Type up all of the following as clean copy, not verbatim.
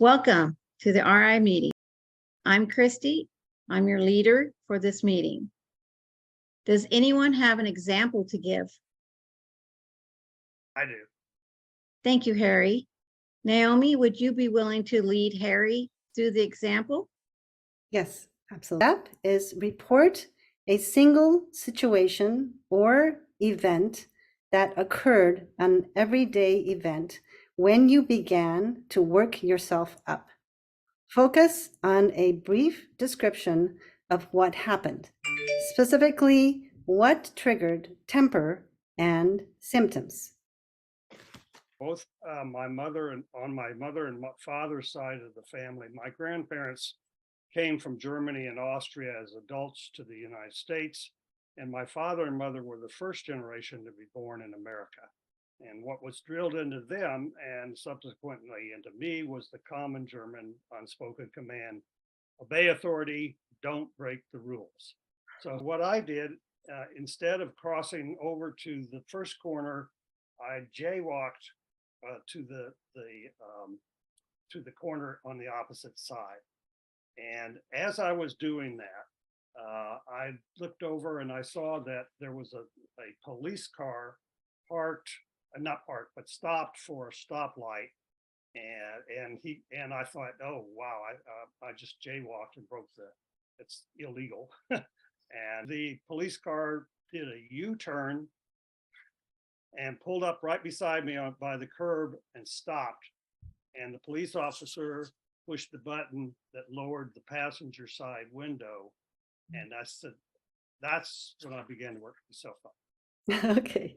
Welcome to the RI meeting. I'm Christy. I'm your leader for this meeting. Does anyone have an example to give? I do. Thank you, Harry. Naomi, would you be willing to lead Harry through the example? Yes, absolutely. Step is report a single situation or event that occurred, an everyday event, when you began to work yourself up. Focus on a brief description of what happened, specifically what triggered temper and symptoms. Both on my mother and my father's side of the family, my grandparents came from Germany and Austria as adults to the United States, and my father and mother were the first generation to be born in America. And what was drilled into them and subsequently into me was the common German unspoken command: obey authority, don't break the rules. So what I did, instead of crossing over to the first corner, I jaywalked to the corner on the opposite side. And as I was doing that, I looked over and I saw that there was a police car parked, not parked, but stopped for a stoplight. And I thought, oh wow, I just jaywalked and it's illegal. And the police car did a U-turn and pulled up right beside me by the curb and stopped. And the police officer pushed the button that lowered the passenger side window. And I said, that's when I began to work myself up. Okay.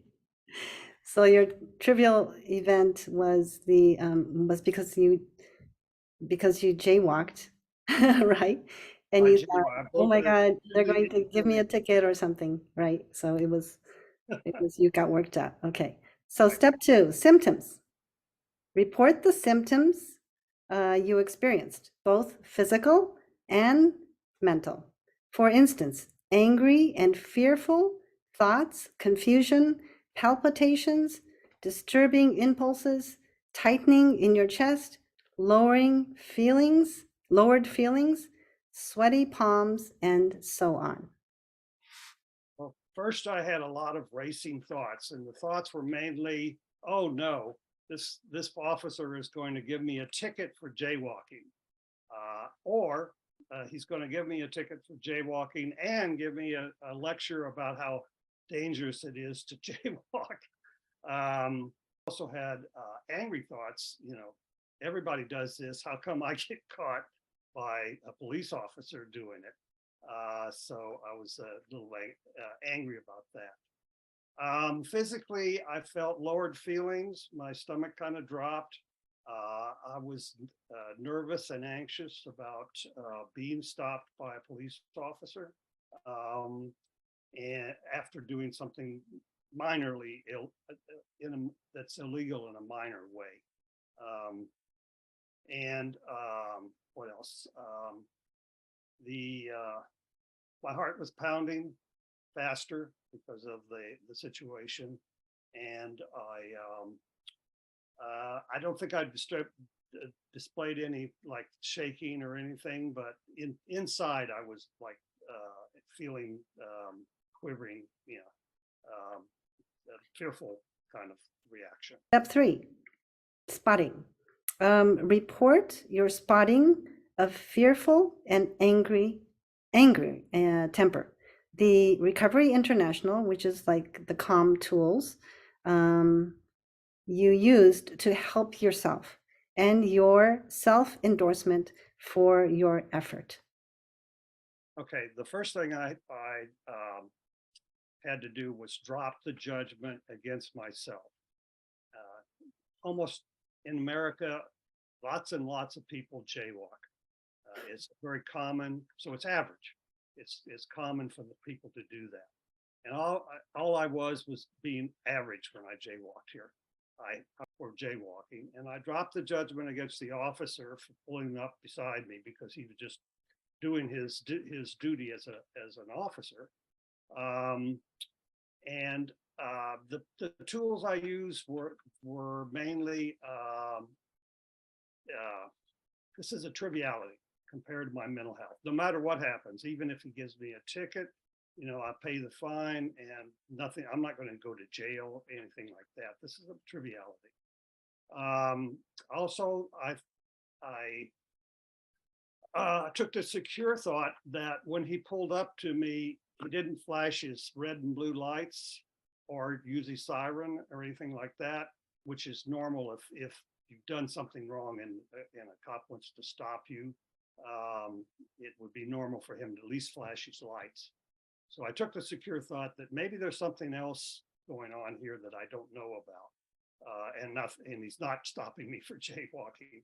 So your trivial event was was because you jaywalked, right? And you thought, oh my God, they're going to give me a ticket or something, right? So it was you got worked up. Okay. So step 2, symptoms. Report the symptoms you experienced, both physical and mental. For instance, angry and fearful thoughts, confusion, palpitations, disturbing impulses, tightening in your chest, lowered feelings, sweaty palms, and so on. Well, first I had a lot of racing thoughts, and the thoughts were mainly, oh no, this officer is going to give me a ticket for jaywalking, or he's going to give me a ticket for jaywalking and give me a lecture about how dangerous it is to jaywalk. Also had angry thoughts. Everybody does this. How come I get caught by a police officer doing it? So I was a little angry about that. Physically, I felt lowered feelings. My stomach kind of dropped. I was nervous and anxious about being stopped by a police officer, and after doing something minorly that's illegal in a minor way. What else? My heart was pounding faster because of the situation, and I don't think I displayed any like shaking or anything, but inside I was like feeling quivering, a fearful kind of reaction. Step 3, spotting. Report your spotting of fearful and angry temper. The Recovery International, which is like the CALM tools, you used to help yourself and your self-endorsement for your effort. Okay, the first thing I had to do was drop the judgment against myself. Almost in America, lots and lots of people jaywalk. It's very common, so it's average. It's common for the people to do that. And all I was being average when I jaywalked here. For jaywalking, and I dropped the judgment against the officer for pulling up beside me because he was just doing his duty as an officer. The tools I used were mainly this is a triviality compared to my mental health. No matter what happens, even if he gives me a ticket, you know, I pay the fine and nothing, I'm not going to go to jail, anything like that. This is a triviality. Also, I took the secure thought that when he pulled up to me, he didn't flash his red and blue lights or use his siren or anything like that, which is normal if you've done something wrong and a cop wants to stop you. It would be normal for him to at least flash his lights. So I took the secure thought that maybe there's something else going on here that I don't know about, and he's not stopping me for jaywalking.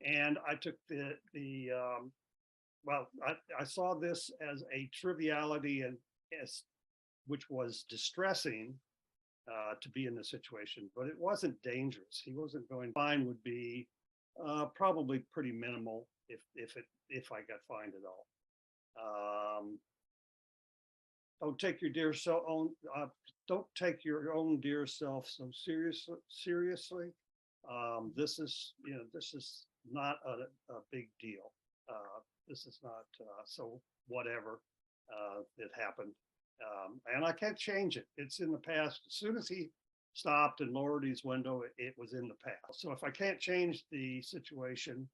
And I took I saw this as a triviality and which was distressing to be in the situation, but it wasn't dangerous. He wasn't going. Fine would be probably pretty minimal if I got fined at all. Don't take your don't take your own dear self so seriously. This is not a big deal. This is not so whatever it happened, and I can't change it. It's in the past. As soon as he stopped and lowered his window, it was in the past. So if I can't change the situation,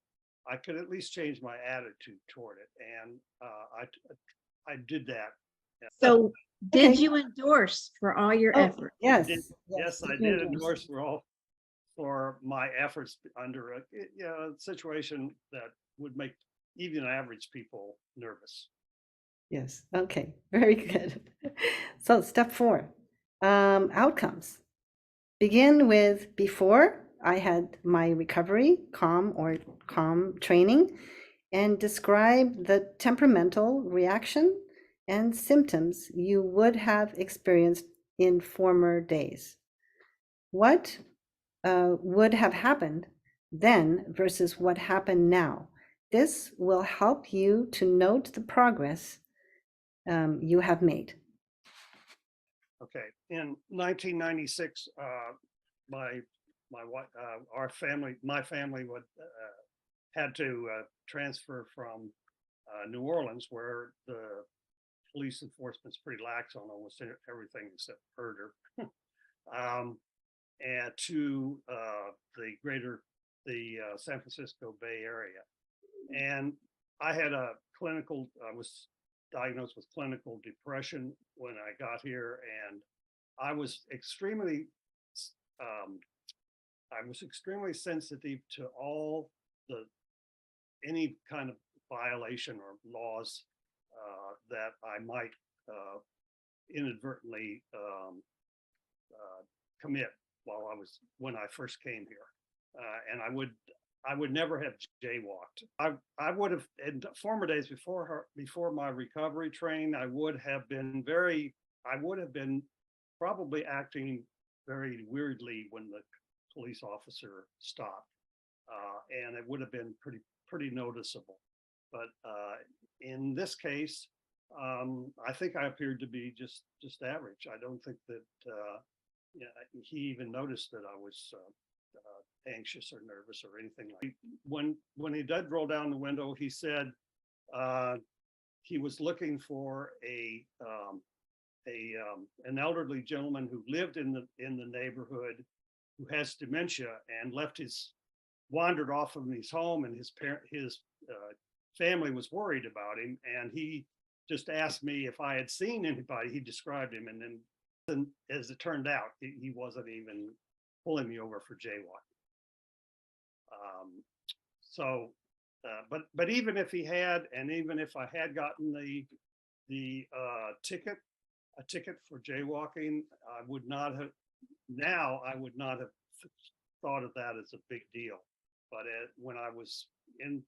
I could at least change my attitude toward it, and I did that. So did Okay. you endorse for all your Oh, effort? yes. Yes, I did endorse for my efforts under a situation that would make even average people nervous. Yes. Okay. Very good. So step 4, outcomes. Begin with before I had my recovery, CALM training, and describe the temperamental reaction and symptoms you would have experienced in former days. What would have happened then versus what happened now? This will help you to note the progress you have made. Okay, in 1996, my family would had to transfer from New Orleans, where the police enforcement's pretty lax on almost everything except murder, and to the San Francisco Bay Area. And I was diagnosed with clinical depression when I got here, and I was extremely sensitive to all any kind of violation or laws that I might inadvertently commit when I first came here, and I would never have jaywalked. I would have, in former days before my recovery training, I would have been probably acting very weirdly when the police officer stopped, and it would have been pretty noticeable. But in this case, I think I appeared to be just average. I don't think that he even noticed that I was anxious or nervous or anything like that. When he did roll down the window, he said he was looking for an elderly gentleman who lived in the neighborhood who has dementia and wandered off of his home, and his family was worried about him, and he just asked me if I had seen anybody. He described him, and then as it turned out, he wasn't even pulling me over for jaywalking. But even if he had, and even if I had gotten the ticket for jaywalking, I would not have thought of that as a big deal. But when I was in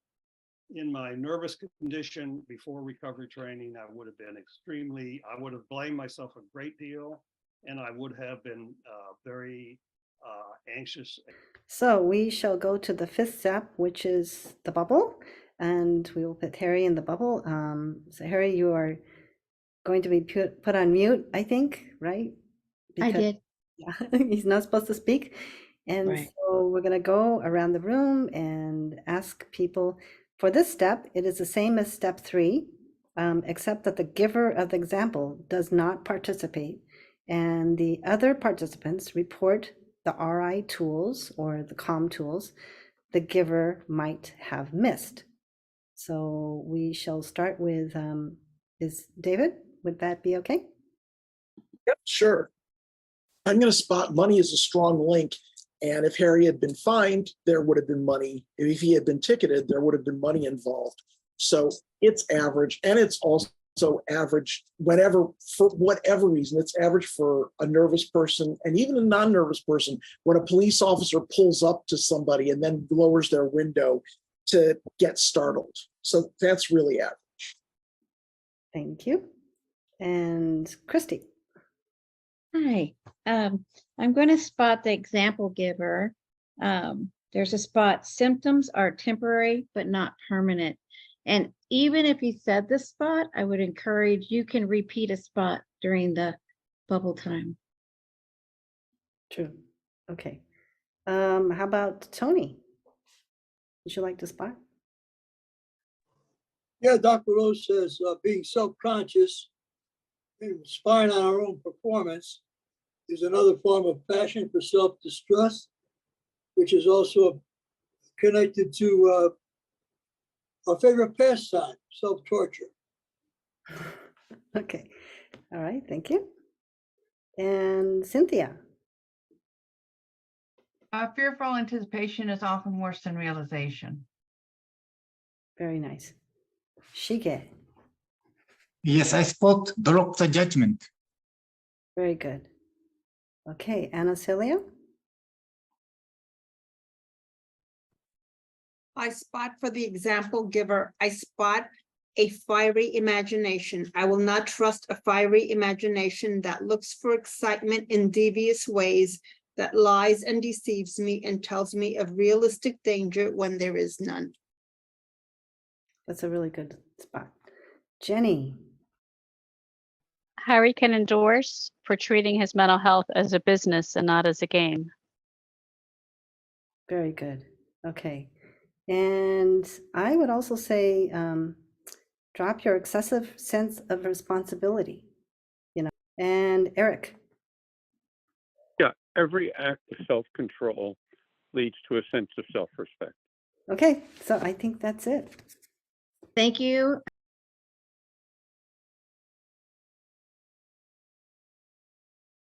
my nervous condition before recovery training, I would have blamed myself a great deal, and I would have been very anxious. So we shall go to the 5th step, which is the bubble, and we will put Harry in the bubble. So Harry, you are going to be put on mute, I think, right? I did. Yeah, he's not supposed to speak. And Right. so we're going to go around the room and ask people. For this step, it is the same as step 3, except that the giver of the example does not participate, and the other participants report the RI tools or the CALM tools the giver might have missed. So we shall start with, is David, would that be okay? Yep, sure. I'm going to spot money as a strong link. And if Harry had been fined, there would have been money. If he had been ticketed, there would have been money involved. So it's average. And it's also average whenever, for whatever reason, it's average for a nervous person and even a non-nervous person. When a police officer pulls up to somebody and then lowers their window to get startled. So that's really average. Thank you. And Christy. Hi. I'm going to spot the example giver. There's a spot, symptoms are temporary, but not permanent. And even if you said the spot, I would encourage you can repeat a spot during the bubble time. True. Okay. How about Tony? Would you like to spot? Yeah, Dr. Rose says being self-conscious and spying on our own performance is another form of passion for self-distrust, which is also connected to our favorite pastime, self-torture. Okay. All right. Thank you. And Cynthia. Fearful anticipation is often worse than realization. Very nice. Shige. Yes, I spot drop the judgment. Very good. Okay. Anna Celia. I spot for the example giver. I spot a fiery imagination. I will not trust a fiery imagination that looks for excitement in devious ways, that lies and deceives me and tells me of realistic danger when there is none. That's a really good spot. Jenny. Harry can endorse for treating his mental health as a business and not as a game. Very good. Okay. And I would also say drop your excessive sense of responsibility, you know. And Eric. Yeah, every act of self-control leads to a sense of self-respect. Okay, so I think that's it. Thank you.